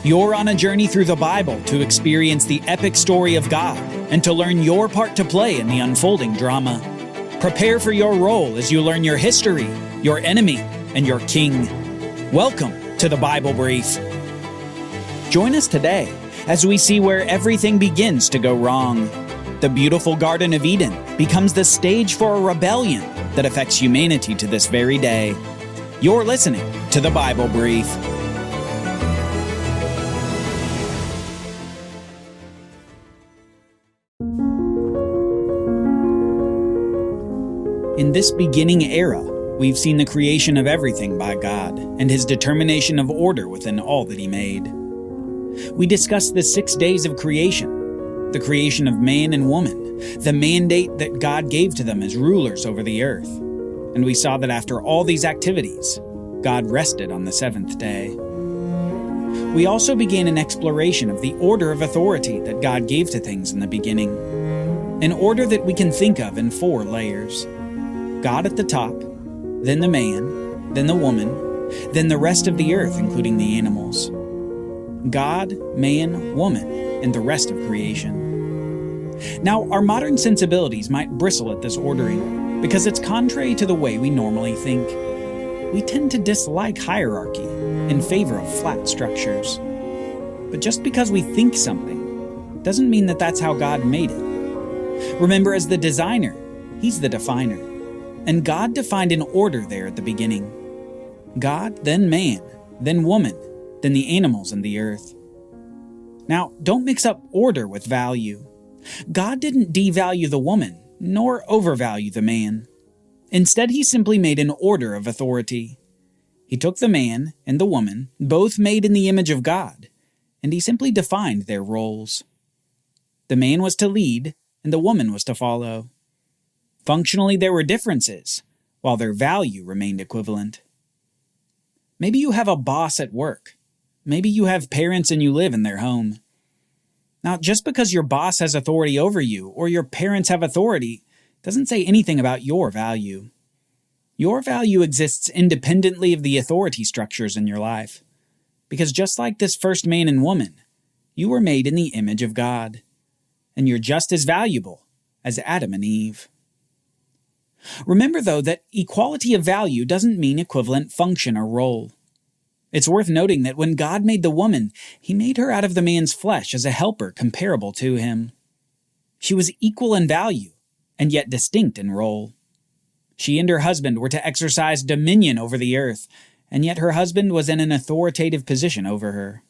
You're on a journey through the Bible to experience the epic story of God and to learn your part to play in the unfolding drama. Prepare for your role as you learn your history, your enemy, and your king. Welcome to the Bible Brief. Join us today as we see where everything begins to go wrong. The beautiful Garden of Eden becomes the stage for a rebellion that affects humanity to this very day. You're listening to the Bible Brief. In this beginning era, we've seen the creation of everything by God and His determination of order within all that He made. We discussed the 6 days of creation, the creation of man and woman, the mandate that God gave to them as rulers over the earth, and we saw that after all these activities, God rested on the seventh day. We also began an exploration of the order of authority that God gave to things in the beginning, an order that we can think of in 4 layers. God at the top, then the man, then the woman, then the rest of the earth, including the animals. God, man, woman, and the rest of creation. Now, our modern sensibilities might bristle at this ordering because it's contrary to the way we normally think. We tend to dislike hierarchy in favor of flat structures. But just because we think something doesn't mean that that's how God made it. Remember, as the designer, He's the definer. And God defined an order there at the beginning. God, then man, then woman, then the animals and the earth. Now, don't mix up order with value. God didn't devalue the woman, nor overvalue the man. Instead, He simply made an order of authority. He took the man and the woman, both made in the image of God, and He simply defined their roles. The man was to lead, and the woman was to follow. Functionally, there were differences, while their value remained equivalent. Maybe you have a boss at work. Maybe you have parents and you live in their home. Now, just because your boss has authority over you or your parents have authority doesn't say anything about your value. Your value exists independently of the authority structures in your life. Because just like this first man and woman, you were made in the image of God. And you're just as valuable as Adam and Eve. Remember, though, that equality of value doesn't mean equivalent function or role. It's worth noting that when God made the woman, He made her out of the man's flesh as a helper comparable to him. She was equal in value, and yet distinct in role. She and her husband were to exercise dominion over the earth, and yet her husband was in an authoritative position over her.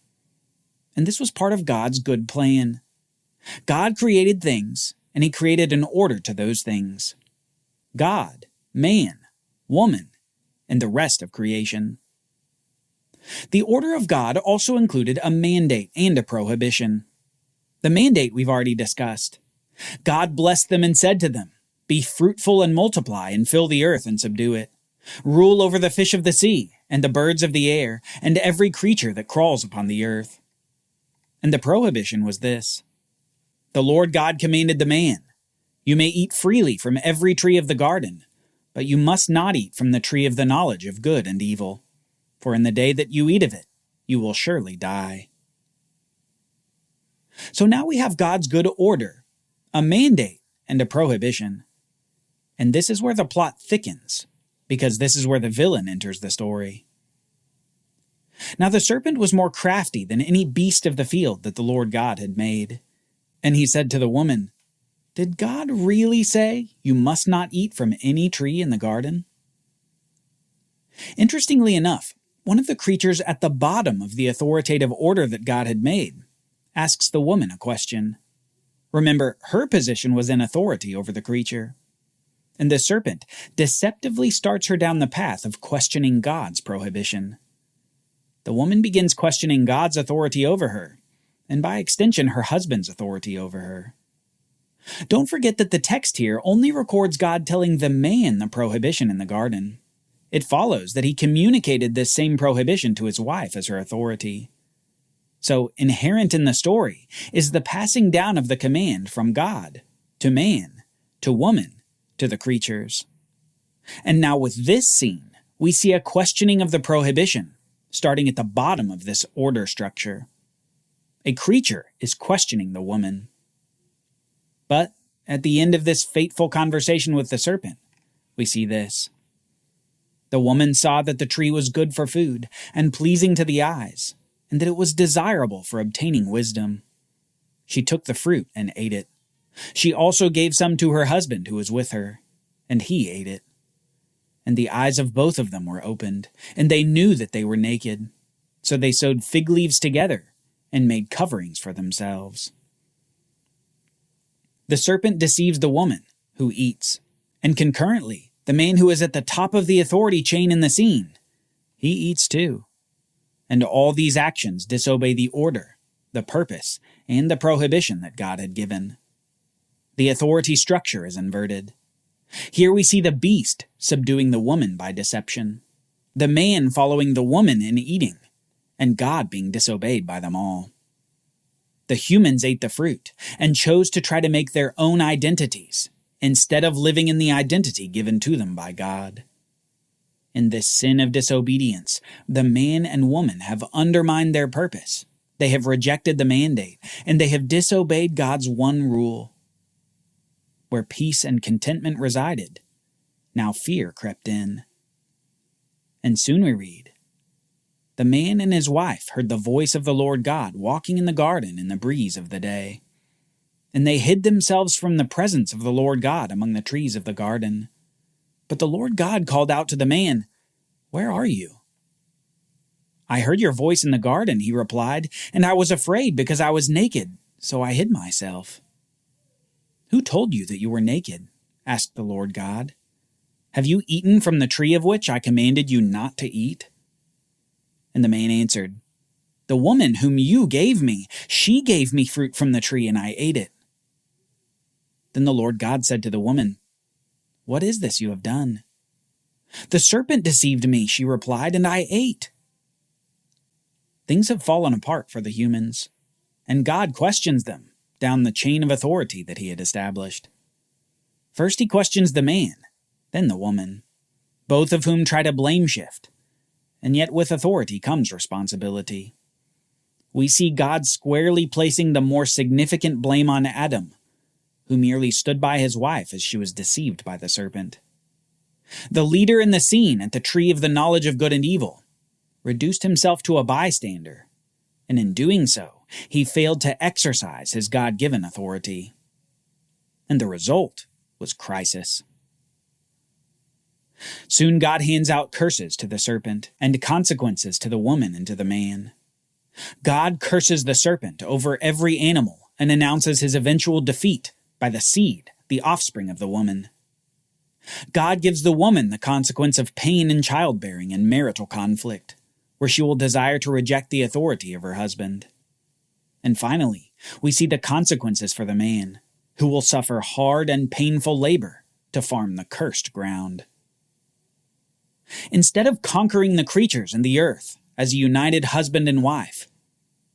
And this was part of God's good plan. God created things, and He created an order to those things. God, man, woman, and the rest of creation. The order of God also included a mandate and a prohibition. The mandate we've already discussed. God blessed them and said to them, "Be fruitful and multiply and fill the earth and subdue it. Rule over the fish of the sea and the birds of the air and every creature that crawls upon the earth." And the prohibition was this. The Lord God commanded the man, "You may eat freely from every tree of the garden, but you must not eat from the tree of the knowledge of good and evil. For in the day that you eat of it, you will surely die." So now we have God's good order, a mandate, and a prohibition. And this is where the plot thickens, because this is where the villain enters the story. Now the serpent was more crafty than any beast of the field that the Lord God had made. And he said to the woman, "Did God really say you must not eat from any tree in the garden?" Interestingly enough, one of the creatures at the bottom of the authoritative order that God had made asks the woman a question. Remember, her position was in authority over the creature. And the serpent deceptively starts her down the path of questioning God's prohibition. The woman begins questioning God's authority over her, and by extension, her husband's authority over her. Don't forget that the text here only records God telling the man the prohibition in the garden. It follows that He communicated this same prohibition to his wife as her authority. So, inherent in the story is the passing down of the command from God to man, to woman, to the creatures. And now with this scene, we see a questioning of the prohibition, starting at the bottom of this order structure. A creature is questioning the woman. But at the end of this fateful conversation with the serpent, we see this. The woman saw that the tree was good for food and pleasing to the eyes, and that it was desirable for obtaining wisdom. She took the fruit and ate it. She also gave some to her husband who was with her, and he ate it. And the eyes of both of them were opened, and they knew that they were naked. So they sewed fig leaves together and made coverings for themselves. The serpent deceives the woman, who eats, and concurrently, the man who is at the top of the authority chain in the scene, he eats too. And all these actions disobey the order, the purpose, and the prohibition that God had given. The authority structure is inverted. Here we see the beast subduing the woman by deception, the man following the woman in eating, and God being disobeyed by them all. The humans ate the fruit and chose to try to make their own identities instead of living in the identity given to them by God. In this sin of disobedience, the man and woman have undermined their purpose. They have rejected the mandate, and they have disobeyed God's one rule. Where peace and contentment resided, now fear crept in. And soon we read, the man and his wife heard the voice of the Lord God walking in the garden in the breeze of the day. And they hid themselves from the presence of the Lord God among the trees of the garden. But the Lord God called out to the man, "Where are you?" "I heard your voice in the garden," he replied, "and I was afraid because I was naked, so I hid myself." "Who told you that you were naked?" asked the Lord God. "Have you eaten from the tree of which I commanded you not to eat?" And the man answered, "The woman whom you gave me, she gave me fruit from the tree, and I ate it." Then the Lord God said to the woman, "What is this you have done?" "The serpent deceived me," she replied, "and I ate." Things have fallen apart for the humans, and God questions them down the chain of authority that he had established. First he questions the man, then the woman, both of whom try to blame shift, and yet with authority comes responsibility. We see God squarely placing the more significant blame on Adam, who merely stood by his wife as she was deceived by the serpent. The leader in the scene at the tree of the knowledge of good and evil reduced himself to a bystander, and in doing so, he failed to exercise his God-given authority. And the result was crisis. Soon God hands out curses to the serpent and consequences to the woman and to the man. God curses the serpent over every animal and announces his eventual defeat by the seed, the offspring of the woman. God gives the woman the consequence of pain in childbearing and marital conflict, where she will desire to reject the authority of her husband. And finally, we see the consequences for the man, who will suffer hard and painful labor to farm the cursed ground. Instead of conquering the creatures and the earth as a united husband and wife,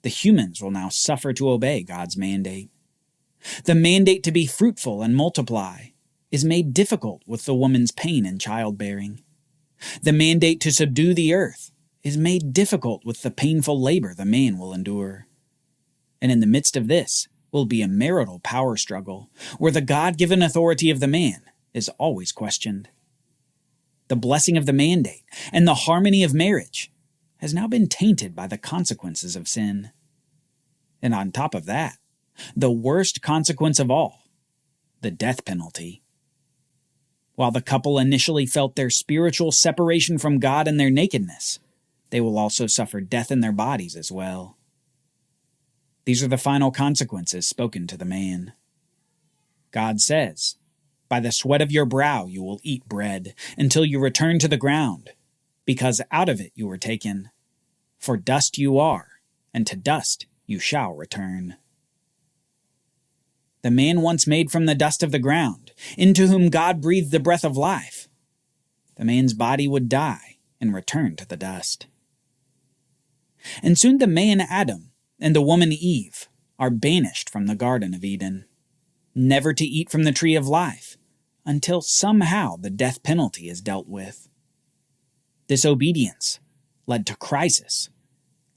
the humans will now suffer to obey God's mandate. The mandate to be fruitful and multiply is made difficult with the woman's pain in childbearing. The mandate to subdue the earth is made difficult with the painful labor the man will endure. And in the midst of this will be a marital power struggle where the God-given authority of the man is always questioned. The blessing of the mandate and the harmony of marriage has now been tainted by the consequences of sin. And on top of that, the worst consequence of all, the death penalty. While the couple initially felt their spiritual separation from God and their nakedness, they will also suffer death in their bodies as well. These are the final consequences spoken to the man. God says, "By the sweat of your brow you will eat bread, until you return to the ground, because out of it you were taken. For dust you are, and to dust you shall return." The man once made from the dust of the ground, into whom God breathed the breath of life, the man's body would die and return to the dust. And soon the man Adam and the woman Eve are banished from the Garden of Eden, never to eat from the tree of life, until somehow the death penalty is dealt with. Disobedience, led to crisis,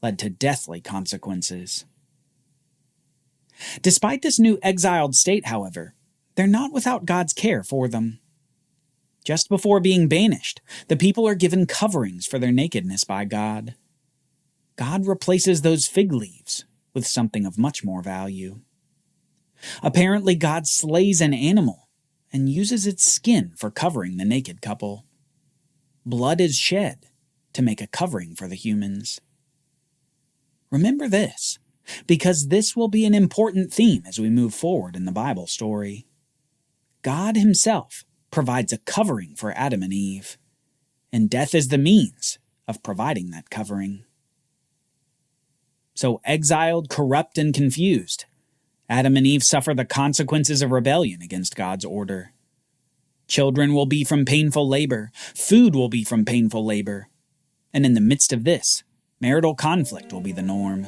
led to deathly consequences. Despite this new exiled state, however, they're not without God's care for them. Just before being banished, the people are given coverings for their nakedness by God. God replaces those fig leaves with something of much more value. Apparently, God slays an animal and uses its skin for covering the naked couple. Blood is shed to make a covering for the humans. Remember this, because this will be an important theme as we move forward in the Bible story. God Himself provides a covering for Adam and Eve, and death is the means of providing that covering. So exiled, corrupt, and confused, Adam and Eve suffer the consequences of rebellion against God's order. Children will be from painful labor, food will be from painful labor, and in the midst of this, marital conflict will be the norm.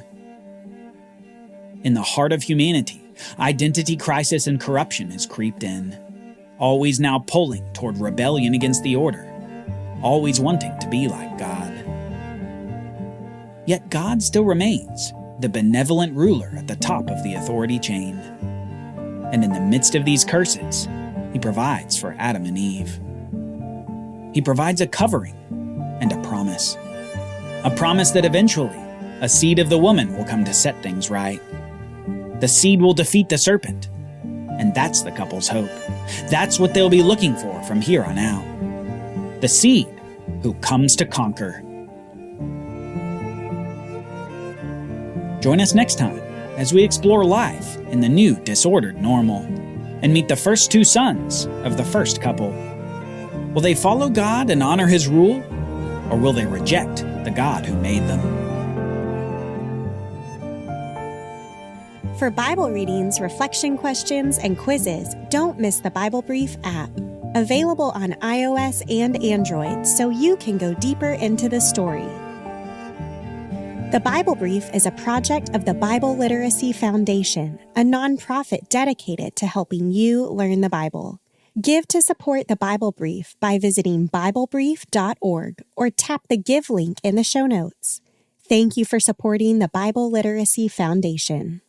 In the heart of humanity, identity crisis and corruption has creeped in, always now pulling toward rebellion against the order, always wanting to be like God. Yet God still remains the benevolent ruler at the top of the authority chain. And in the midst of these curses, He provides for Adam and Eve. He provides a covering and a promise that eventually a seed of the woman will come to set things right. The seed will defeat the serpent, and that's the couple's hope. That's what they'll be looking for from here on out. The seed who comes to conquer. Join us next time as we explore life in the new disordered normal and meet the first two sons of the first couple. Will they follow God and honor His rule, or will they reject the God who made them? For Bible readings, reflection questions, and quizzes, don't miss the Bible Brief app. Available on iOS and Android so you can go deeper into the story. The Bible Brief is a project of the Bible Literacy Foundation, a nonprofit dedicated to helping you learn the Bible. Give to support the Bible Brief by visiting BibleBrief.org or tap the Give link in the show notes. Thank you for supporting the Bible Literacy Foundation.